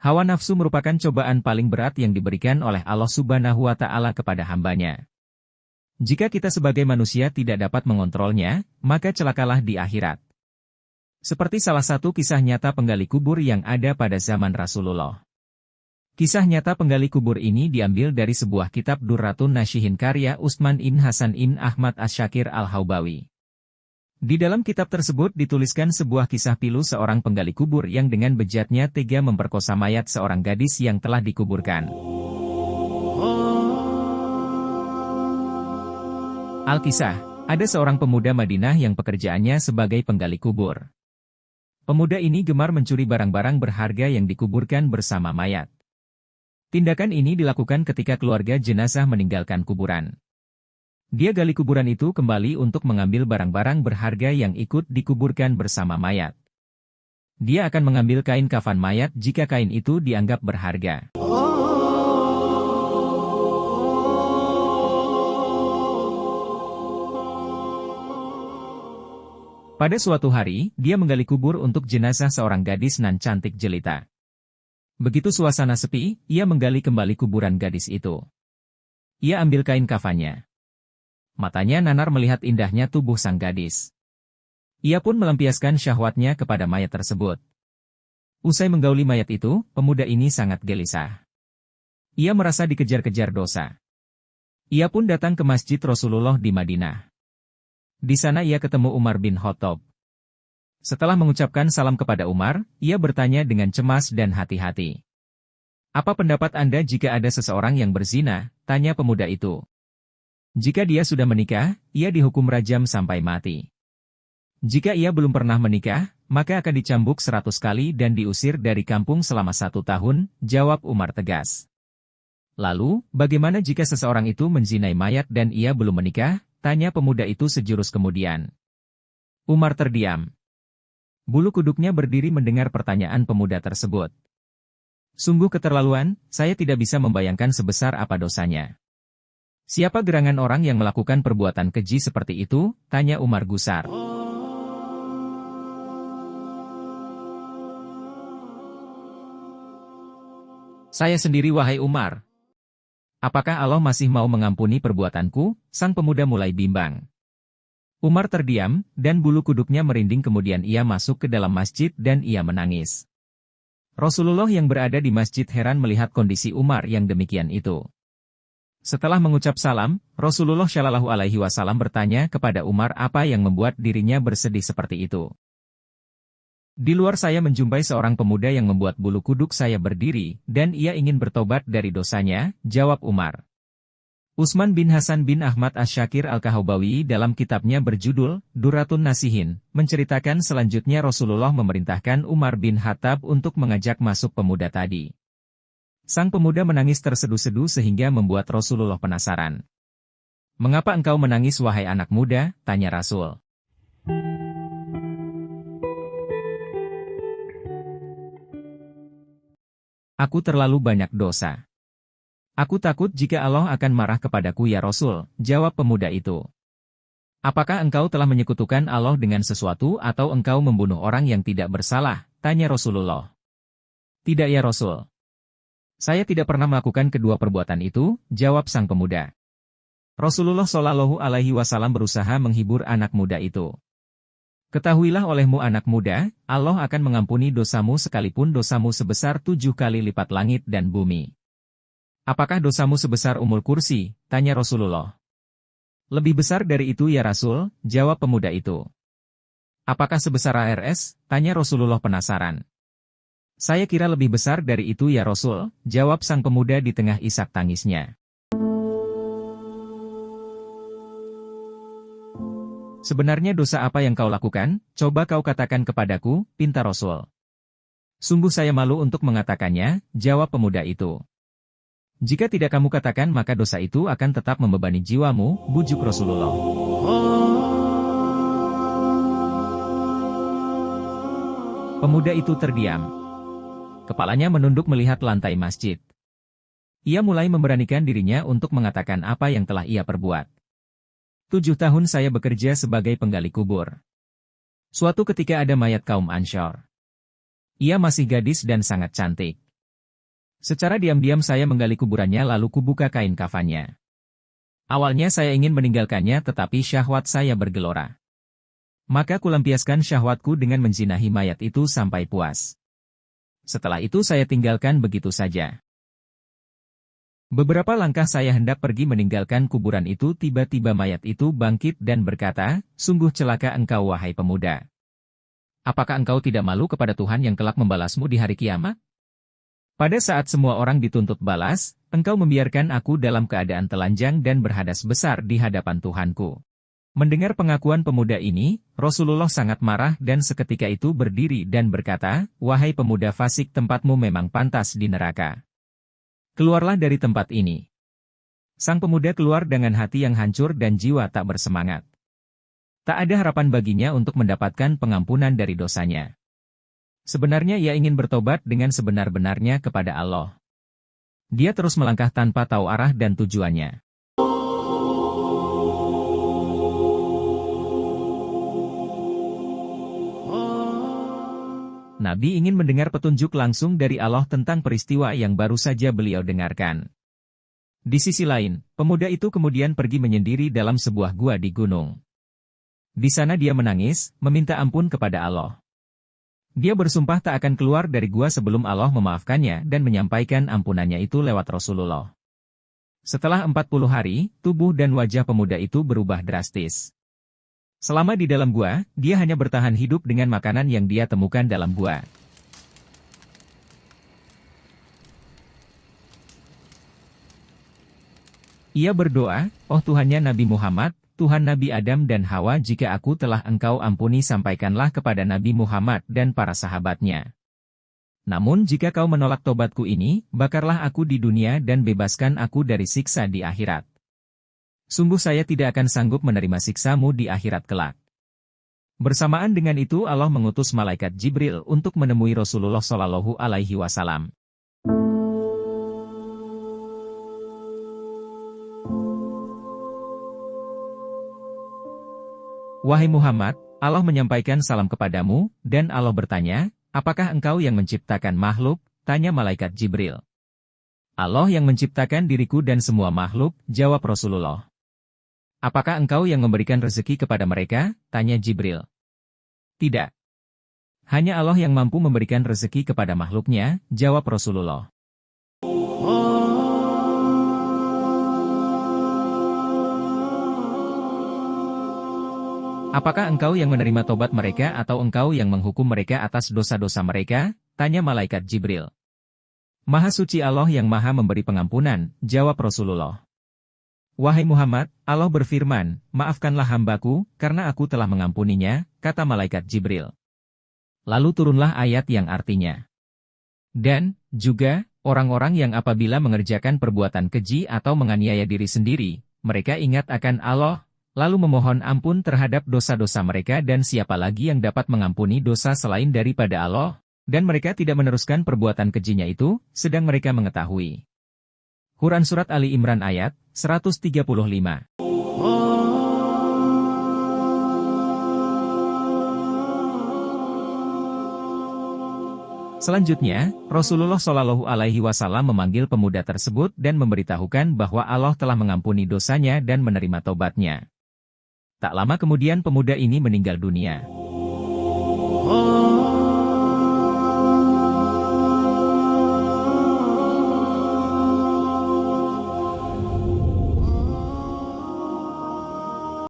Hawa nafsu merupakan cobaan paling berat yang diberikan oleh Allah Subhanahu wa Ta'ala kepada hambanya. Jika kita sebagai manusia tidak dapat mengontrolnya, maka celakalah di akhirat. Seperti salah satu kisah nyata penggali kubur yang ada pada zaman Rasulullah. Kisah nyata penggali kubur ini diambil dari sebuah kitab Durratun Nashihin karya Utsman bin Hasan bin Ahmad Asy-Syakir Al-Haubawi. Di dalam kitab tersebut dituliskan sebuah kisah pilu seorang penggali kubur yang dengan bejatnya tega memperkosa mayat seorang gadis yang telah dikuburkan. Al-Kisah, ada seorang pemuda Madinah yang pekerjaannya sebagai penggali kubur. Pemuda ini gemar mencuri barang-barang berharga yang dikuburkan bersama mayat. Tindakan ini dilakukan ketika keluarga jenazah meninggalkan kuburan. Dia gali kuburan itu kembali untuk mengambil barang-barang berharga yang ikut dikuburkan bersama mayat. Dia akan mengambil kain kafan mayat jika kain itu dianggap berharga. Pada suatu hari, dia menggali kubur untuk jenazah seorang gadis nan cantik jelita. Begitu suasana sepi, ia menggali kembali kuburan gadis itu. Ia ambil kain kafannya. Matanya nanar melihat indahnya tubuh sang gadis. Ia pun melampiaskan syahwatnya kepada mayat tersebut. Usai menggauli mayat itu, pemuda ini sangat gelisah. Ia merasa dikejar-kejar dosa. Ia pun datang ke masjid Rasulullah di Madinah. Di sana ia ketemu Umar bin Khattab. Setelah mengucapkan salam kepada Umar, ia bertanya dengan cemas dan hati-hati. "Apa pendapat Anda jika ada seseorang yang berzina?" tanya pemuda itu. "Jika dia sudah menikah, ia dihukum rajam sampai mati. Jika ia belum pernah menikah, maka akan dicambuk 100 kali dan diusir dari kampung selama 1 tahun," jawab Umar tegas. "Lalu, bagaimana jika seseorang itu menzinai mayat dan ia belum menikah?" tanya pemuda itu sejurus kemudian. Umar terdiam. Bulu kuduknya berdiri mendengar pertanyaan pemuda tersebut. "Sungguh keterlaluan, saya tidak bisa membayangkan sebesar apa dosanya." "Siapa gerangan orang yang melakukan perbuatan keji seperti itu?" tanya Umar gusar. "Saya sendiri wahai Umar. Apakah Allah masih mau mengampuni perbuatanku?" sang pemuda mulai bimbang. Umar terdiam, dan bulu kuduknya merinding kemudian ia masuk ke dalam masjid dan ia menangis. Rasulullah yang berada di masjid heran melihat kondisi Umar yang demikian itu. Setelah mengucap salam, Rasulullah Shallallahu Alaihi Wasallam bertanya kepada Umar apa yang membuat dirinya bersedih seperti itu. "Di luar saya menjumpai seorang pemuda yang membuat bulu kuduk saya berdiri, dan ia ingin bertobat dari dosanya," jawab Umar. Utsman bin Hasan bin Ahmad Asy-Syakir Al-Haubawi dalam kitabnya berjudul Durratun Nashihin menceritakan selanjutnya Rasulullah memerintahkan Umar bin Khattab untuk mengajak masuk pemuda tadi. Sang pemuda menangis terseduh-seduh sehingga membuat Rasulullah penasaran. "Mengapa engkau menangis wahai anak muda?" tanya Rasul. "Aku terlalu banyak dosa. Aku takut jika Allah akan marah kepadaku ya Rasul," jawab pemuda itu. "Apakah engkau telah menyekutukan Allah dengan sesuatu atau engkau membunuh orang yang tidak bersalah?" tanya Rasulullah. "Tidak ya Rasul. Saya tidak pernah melakukan kedua perbuatan itu," jawab sang pemuda. Rasulullah Shallallahu Alaihi Wasallam berusaha menghibur anak muda itu. "Ketahuilah olehmu anak muda, Allah akan mengampuni dosamu sekalipun dosamu sebesar 7 kali lipat langit dan bumi." "Apakah dosamu sebesar Ummul Kursi?" tanya Rasulullah. "Lebih besar dari itu ya Rasul," jawab pemuda itu. "Apakah sebesar ARS?" tanya Rasulullah penasaran. "Saya kira lebih besar dari itu ya Rasul," jawab sang pemuda di tengah isak tangisnya. "Sebenarnya dosa apa yang kau lakukan? Coba kau katakan kepadaku," pinta Rasul. "Sungguh saya malu untuk mengatakannya," jawab pemuda itu. "Jika tidak kamu katakan maka dosa itu akan tetap membebani jiwamu," bujuk Rasulullah. Pemuda itu terdiam. Kepalanya menunduk melihat lantai masjid. Ia mulai memberanikan dirinya untuk mengatakan apa yang telah ia perbuat. 7 tahun saya bekerja sebagai penggali kubur. Suatu ketika ada mayat kaum Ansyar. Ia masih gadis dan sangat cantik. Secara diam-diam saya menggali kuburannya lalu kubuka kain kafannya. Awalnya saya ingin meninggalkannya tetapi syahwat saya bergelora. Maka kulampiaskan syahwatku dengan menzinahi mayat itu sampai puas. Setelah itu saya tinggalkan begitu saja. Beberapa langkah saya hendak pergi meninggalkan kuburan itu, tiba-tiba mayat itu bangkit dan berkata, "Sungguh celaka engkau wahai pemuda. Apakah engkau tidak malu kepada Tuhan yang kelak membalasmu di hari kiamat? Pada saat semua orang dituntut balas, engkau membiarkan aku dalam keadaan telanjang dan berhadas besar di hadapan Tuhanku." Mendengar pengakuan pemuda ini, Rasulullah sangat marah dan seketika itu berdiri dan berkata, "Wahai pemuda fasik, tempatmu memang pantas di neraka. Keluarlah dari tempat ini." Sang pemuda keluar dengan hati yang hancur dan jiwa tak bersemangat. Tak ada harapan baginya untuk mendapatkan pengampunan dari dosanya. Sebenarnya ia ingin bertobat dengan sebenar-benarnya kepada Allah. Dia terus melangkah tanpa tahu arah dan tujuannya. Nabi ingin mendengar petunjuk langsung dari Allah tentang peristiwa yang baru saja beliau dengarkan. Di sisi lain, pemuda itu kemudian pergi menyendiri dalam sebuah gua di gunung. Di sana dia menangis, meminta ampun kepada Allah. Dia bersumpah tak akan keluar dari gua sebelum Allah memaafkannya dan menyampaikan ampunannya itu lewat Rasulullah. Setelah 40 hari, tubuh dan wajah pemuda itu berubah drastis. Selama di dalam gua, dia hanya bertahan hidup dengan makanan yang dia temukan dalam gua. Ia berdoa, "Oh Tuhannya Nabi Muhammad, Tuhan Nabi Adam dan Hawa, jika aku telah engkau ampuni sampaikanlah kepada Nabi Muhammad dan para sahabatnya. Namun jika kau menolak tobatku ini, bakarlah aku di dunia dan bebaskan aku dari siksa di akhirat. Sungguh saya tidak akan sanggup menerima siksamu di akhirat kelak." Bersamaan dengan itu Allah mengutus malaikat Jibril untuk menemui Rasulullah Shallallahu Alaihi Wasallam. "Wahai Muhammad, Allah menyampaikan salam kepadamu, dan Allah bertanya, apakah engkau yang menciptakan makhluk?" tanya malaikat Jibril. "Allah yang menciptakan diriku dan semua makhluk," jawab Rasulullah. "Apakah engkau yang memberikan rezeki kepada mereka?" tanya Jibril. "Tidak. Hanya Allah yang mampu memberikan rezeki kepada makhluknya," jawab Rasulullah. "Apakah engkau yang menerima tobat mereka atau engkau yang menghukum mereka atas dosa-dosa mereka?" tanya malaikat Jibril. "Maha suci Allah yang maha memberi pengampunan," jawab Rasulullah. "Wahai Muhammad, Allah berfirman, maafkanlah hambaku, karena aku telah mengampuninya," kata malaikat Jibril. Lalu turunlah ayat yang artinya, "Dan, juga, orang-orang yang apabila mengerjakan perbuatan keji atau menganiaya diri sendiri, mereka ingat akan Allah, lalu memohon ampun terhadap dosa-dosa mereka, dan siapa lagi yang dapat mengampuni dosa selain daripada Allah, dan mereka tidak meneruskan perbuatan kejinya itu, sedang mereka mengetahui." Quran Surat Ali Imran ayat 135. Selanjutnya, Rasulullah Shallallahu Alaihi Wasallam memanggil pemuda tersebut dan memberitahukan bahwa Allah telah mengampuni dosanya dan menerima tobatnya. Tak lama kemudian pemuda ini meninggal dunia.